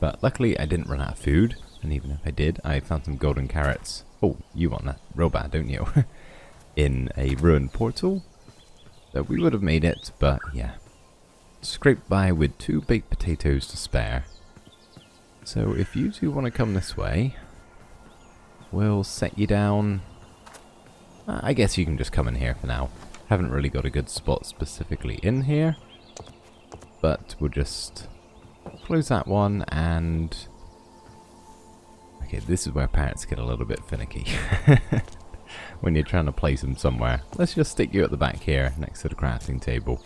But luckily I didn't run out of food, and even if I did, I found some golden carrots. Oh, you want that real bad, don't you? In a ruined portal. So we would have made it, but yeah, scraped by with 2 baked potatoes to spare. So if you two want to come this way, we'll set you down. I guess you can just come in here for now. Haven't really got a good spot specifically in here, but we'll just close that one. And okay, this is where parrots get a little bit finicky when you're trying to place them somewhere. Let's just stick you at the back here next to the crafting table.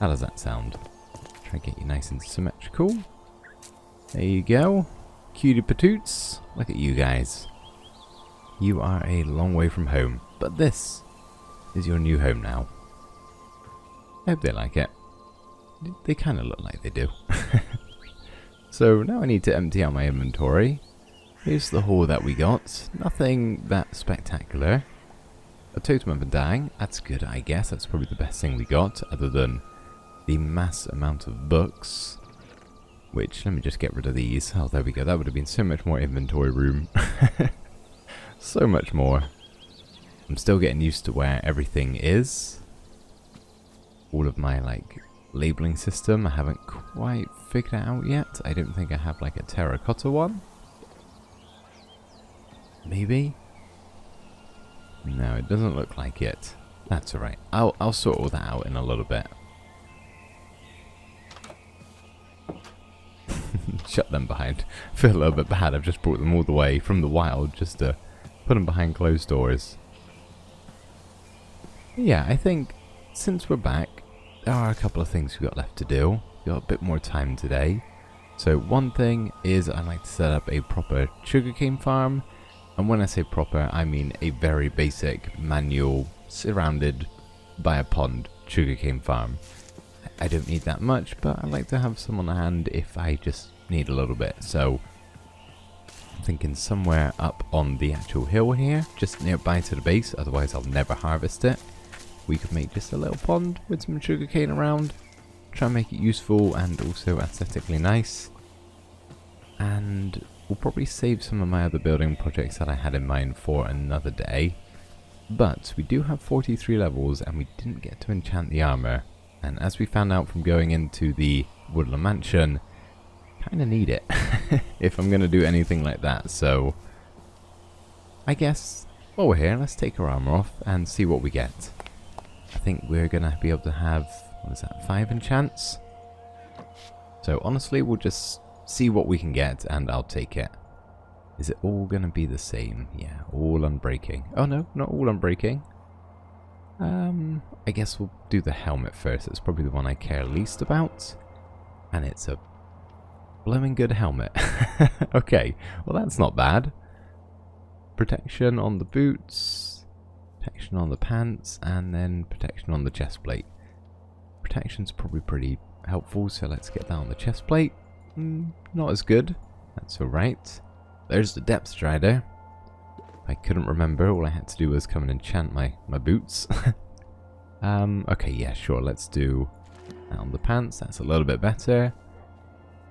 How does that sound? Try and get you nice and symmetrical. There you go. Cutie patoots. Look at you guys. You are a long way from home, but this is your new home now. I hope they like it. They kind of look like they do. So now I need to empty out my inventory. Here's the haul that we got. Nothing that spectacular. A totem of a dang. That's good, I guess. That's probably the best thing we got, other than the mass amount of books. Which, let me just get rid of these. Oh, there we go. That would have been so much more inventory room. So much more. I'm still getting used to where everything is. All of my, like, labeling system, I haven't quite figured it out yet. I don't think I have, like, a terracotta one. Maybe? No, it doesn't look like it. That's alright. I'll sort all that out in a little bit. Shut them behind. Feel a little bit bad. I've just brought them all the way from the wild just to put them behind closed doors. Yeah, I think since we're back, there are a couple of things we've got left to do. We've got a bit more time today. So one thing is I'd like to set up a proper sugarcane farm. And when I say proper, I mean a very basic, manual, surrounded by a pond sugarcane farm. I don't need that much, but I like to have some on hand if I just need a little bit. So I'm thinking somewhere up on the actual hill here, just nearby to the base, otherwise I'll never harvest it. We could make just a little pond with some sugarcane around, try and make it useful and also aesthetically nice. And we'll probably save some of my other building projects that I had in mind for another day. But we do have 43 levels and we didn't get to enchant the armor. And as we found out from going into the Woodland mansion, kind of need it if I'm going to do anything like that. So I guess while we're here, let's take our armor off and see what we get. I think we're going to be able to have, what is that, 5 enchants? So honestly, we'll just see what we can get and I'll take it. Is it all going to be the same? Yeah, all unbreaking. Oh no, not all unbreaking. I guess we'll do the helmet first. It's probably the one I care least about. And it's a blooming good helmet. Okay, well that's not bad. Protection on the boots, protection on the pants, and then protection on the chest plate. Protection's probably pretty helpful, so let's get that on the chest plate. Not as good. That's alright. There's the depth strider. I couldn't remember. All I had to do was come and enchant my boots. Okay, yeah, sure. Let's do that on the pants. That's a little bit better.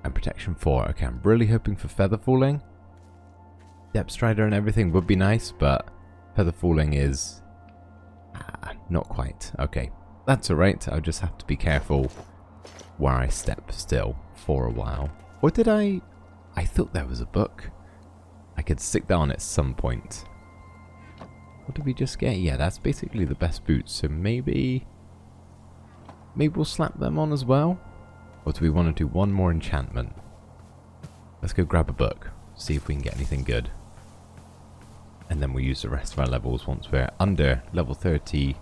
And protection 4. Okay, I'm really hoping for feather falling. Depth strider and everything would be nice, but feather falling is not quite. Okay, that's alright. I'll just have to be careful where I step still for a while. Or did I thought there was a book. I could stick that on at some point. What did we just get? Yeah, that's basically the best boots. So maybe we'll slap them on as well. Or do we want to do one more enchantment? Let's go grab a book. See if we can get anything good. And then we'll use the rest of our levels once we're under level 30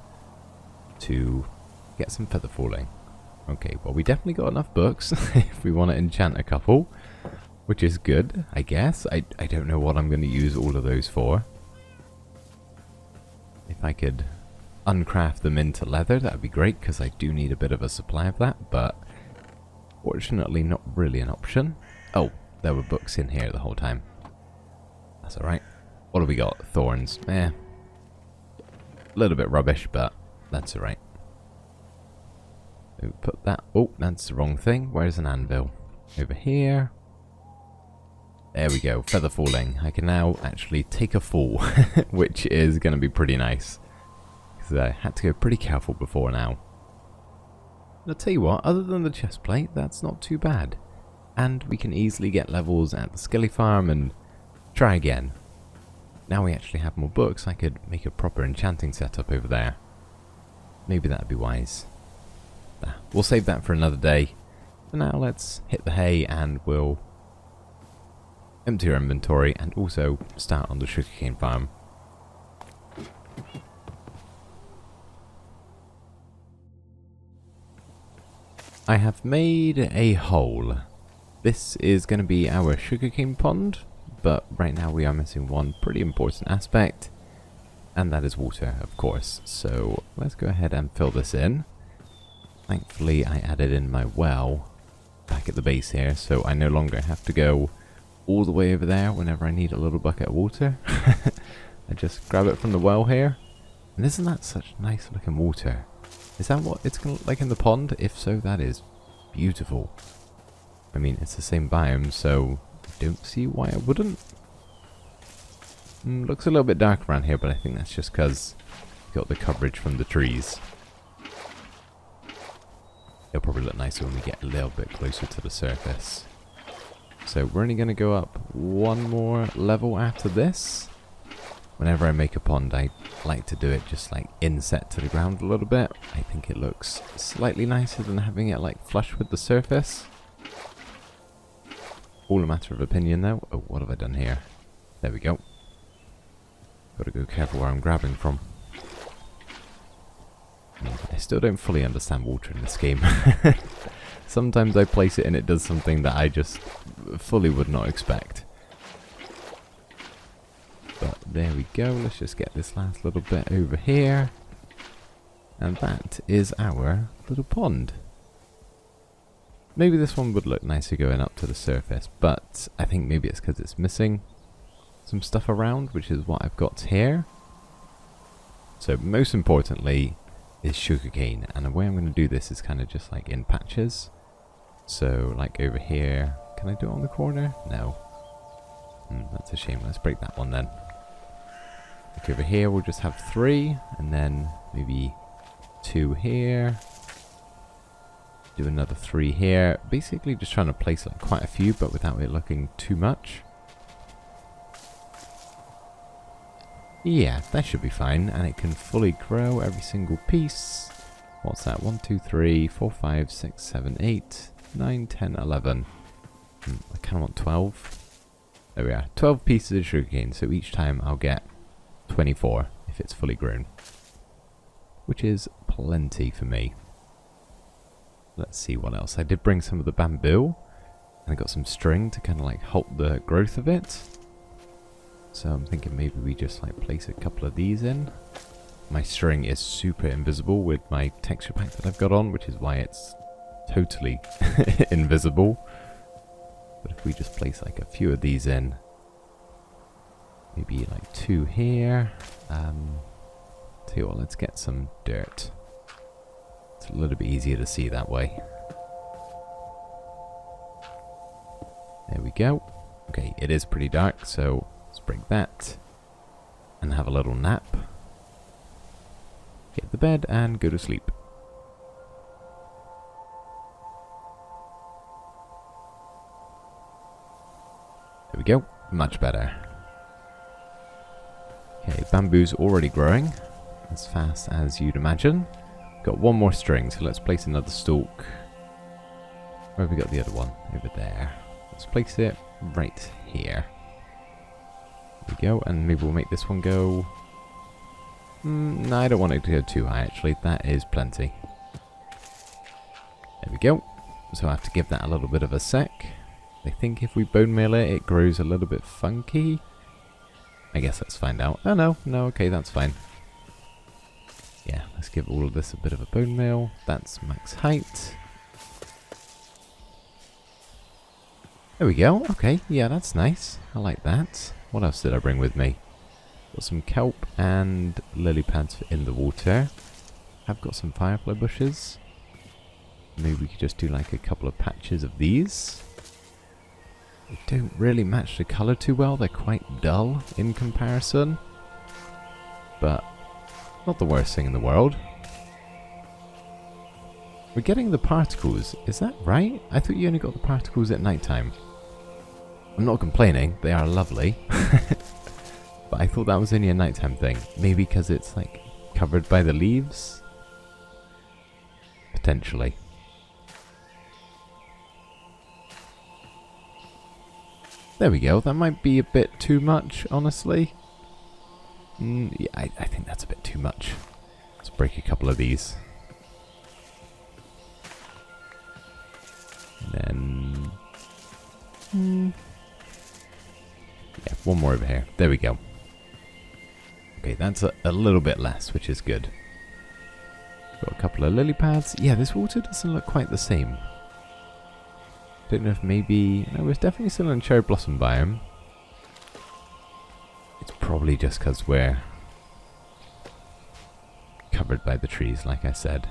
to get some feather falling. Okay, well we definitely got enough books if we want to enchant a couple. Which is good, I guess. I don't know what I'm going to use all of those for. If I could uncraft them into leather, that would be great, because I do need a bit of a supply of that, but fortunately not really an option. Oh, there were books in here the whole time. That's alright. What have we got? Thorns. A little bit rubbish, but that's alright. Put that... Oh, that's the wrong thing. Where's an anvil? Over here. There we go, feather falling. I can now actually take a fall, which is going to be pretty nice. Because I had to go pretty careful before now. I'll tell you what, other than the chest plate, that's not too bad. And we can easily get levels at the Skelly Farm and try again. Now we actually have more books, I could make a proper enchanting setup over there. Maybe that'd be wise. We'll save that for another day. For now, let's hit the hay and we'll empty our inventory and also start on the sugarcane farm. I have made a hole. This is going to be our sugarcane pond, but right now we are missing one pretty important aspect, and that is water, of course. So let's go ahead and fill this in. Thankfully, I added in my well back at the base here, so I no longer have to go all the way over there whenever I need a little bucket of water. I just grab it from the well here. And isn't that such nice looking water? Is that what it's going to look like in the pond? If so, that is beautiful. I mean, it's the same biome, so I don't see why I wouldn't. Looks a little bit dark around here, but I think that's just because we got the coverage from the trees. It'll probably look nicer when we get a little bit closer to the surface. So we're only going to go up one more level after this. Whenever I make a pond, I like to do it just like inset to the ground a little bit. I think it looks slightly nicer than having it like flush with the surface. All a matter of opinion though. Oh, what have I done here? There we go. Gotta go careful where I'm grabbing from. I still don't fully understand water in this game. Sometimes I place it and it does something that I just fully would not expect. But there we go, let's just get this last little bit over here. And that is our little pond. Maybe this one would look nicer going up to the surface, but I think maybe it's because it's missing some stuff around, which is what I've got here. So most importantly is sugarcane, and the way I'm going to do this is kind of just like in patches. So like over here, can I do it on the corner? No. That's a shame, let's break that one then. Like over here we'll just have 3, and then maybe 2 here. Do another 3 here. Basically just trying to place like quite a few, but without it looking too much. Yeah, that should be fine, and it can fully grow every single piece. What's that? 1, 2, 3, 4, 5, 6, 7, 8, 9, 10, 11. I kind of want 12. There we are. 12 pieces of sugarcane, so each time I'll get 24 if it's fully grown. Which is plenty for me. Let's see what else. I did bring some of the bamboo, and I got some string to kind of like halt the growth of it. So I'm thinking maybe we just like place a couple of these in. My string is super invisible with my texture pack that I've got on, which is why it's totally invisible. But if we just place like a few of these in, maybe like 2 here. Tell you what, let's get some dirt. It's a little bit easier to see that way. There we go. Okay, it is pretty dark, so let's break that and have a little nap. Get to bed and go to sleep. There we go. Much better. Okay, bamboo's already growing as fast as you'd imagine. Got one more string, so let's place another stalk. Where have we got the other one? Over there. Let's place it right here. There we go, and maybe we'll make this one go... no, I don't want it to go too high actually. That is plenty. There we go. So I have to give that a little bit of a sec. I think if we bone meal it, it grows a little bit funky. I guess let's find out. Oh no, okay, that's fine. Yeah, let's give all of this a bit of a bone meal. That's max height. There we go. Okay, yeah, that's nice. I like that. What else did I bring with me? Got some kelp and lily pads in the water. I've got some firefly bushes. Maybe we could just do like a couple of patches of these. They don't really match the colour too well. They're quite dull in comparison. But not the worst thing in the world. We're getting the particles. Is that right? I thought you only got the particles at nighttime. I'm not complaining. They are lovely. But I thought that was only a nighttime thing. Maybe because it's like covered by the leaves? Potentially. There we go. That might be a bit too much, honestly. Yeah, I think that's a bit too much. Let's break a couple of these. And then... yeah, one more over here. There we go. Okay, that's a little bit less, which is good. Got a couple of lily pads. Yeah, this water doesn't look quite the same. Don't know if maybe... no, we're definitely still in cherry blossom biome. It's probably just because we're covered by the trees, like I said.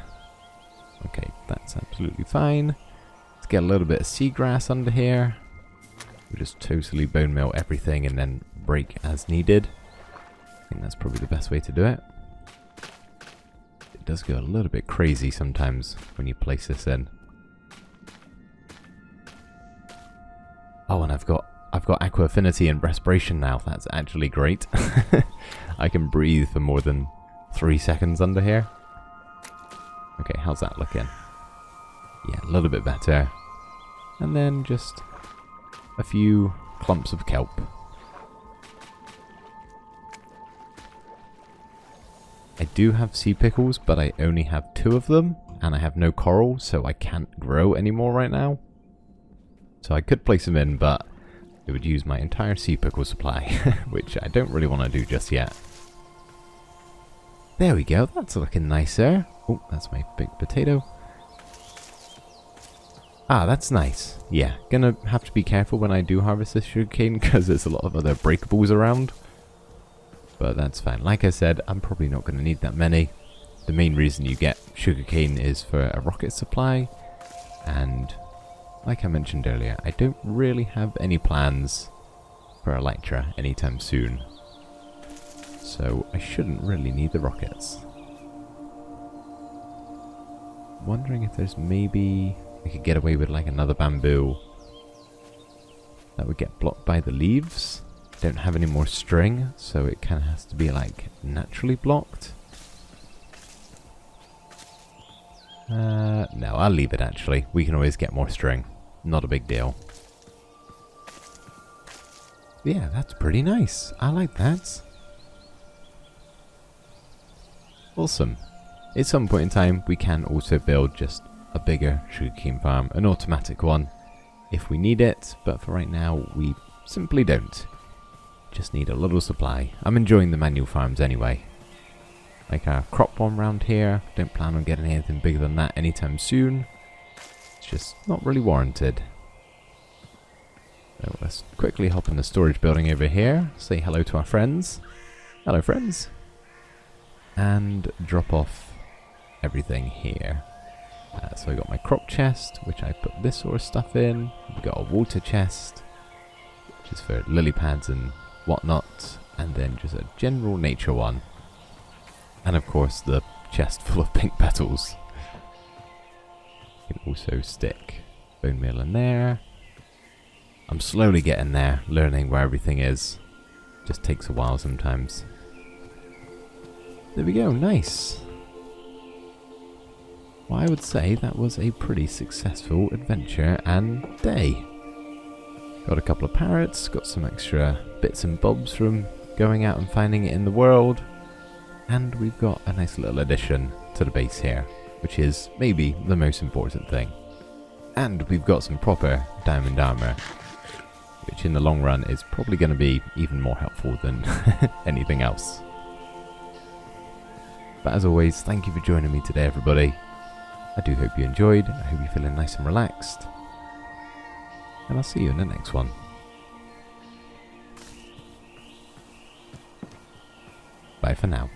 Okay, that's absolutely fine. Let's get a little bit of seagrass under here. We'll just totally bone meal everything and then break as needed. I think that's probably the best way to do it. It does go a little bit crazy sometimes when you place this in. Oh, and I've got aqua affinity and respiration now. That's actually great. I can breathe for more than 3 seconds under here. Okay, how's that looking? Yeah, a little bit better. And then just a few clumps of kelp. I do have sea pickles, but I only have 2 of them, and I have no coral, so I can't grow anymore right now. So I could place them in, but it would use my entire sea pickle supply, which I don't really want to do just yet. There we go, that's looking nicer. Oh, that's my big potato. Ah, that's nice. Yeah, gonna have to be careful when I do harvest this sugarcane, because there's a lot of other breakables around. But that's fine. Like I said, I'm probably not going to need that many. The main reason you get sugarcane is for a rocket supply. And like I mentioned earlier, I don't really have any plans for Elytra anytime soon. So I shouldn't really need the rockets. Wondering if there's maybe... I could get away with like another bamboo that would get blocked by the leaves. Don't have any more string, so it kind of has to be like naturally blocked. No, I'll leave it actually. We can always get more string. Not a big deal. Yeah, that's pretty nice. I like that. Awesome. At some point in time, we can also build just a bigger sugarcane farm, an automatic one, if we need it, but for right now, we simply don't. Just need a little supply. I'm enjoying the manual farms anyway. Like our crop one round here, don't plan on getting anything bigger than that anytime soon. It's just not really warranted. So let's quickly hop in the storage building over here, say hello to our friends. Hello friends. And drop off everything here. So I got my crop chest, which I put this sort of stuff in. We've got a water chest, which is for lily pads and whatnot. And then just a general nature one. And of course the chest full of pink petals. You can also stick bone meal in there. I'm slowly getting there, learning where everything is. Just takes a while sometimes. There we go, nice. Well, I would say that was a pretty successful adventure and day. Got a couple of parrots, got some extra bits and bobs from going out and finding it in the world. And we've got a nice little addition to the base here, which is maybe the most important thing. And we've got some proper diamond armor, which in the long run is probably going to be even more helpful than anything else. But as always, thank you for joining me today, everybody. I do hope you enjoyed. I hope you're feeling nice and relaxed. And I'll see you in the next one. Bye for now.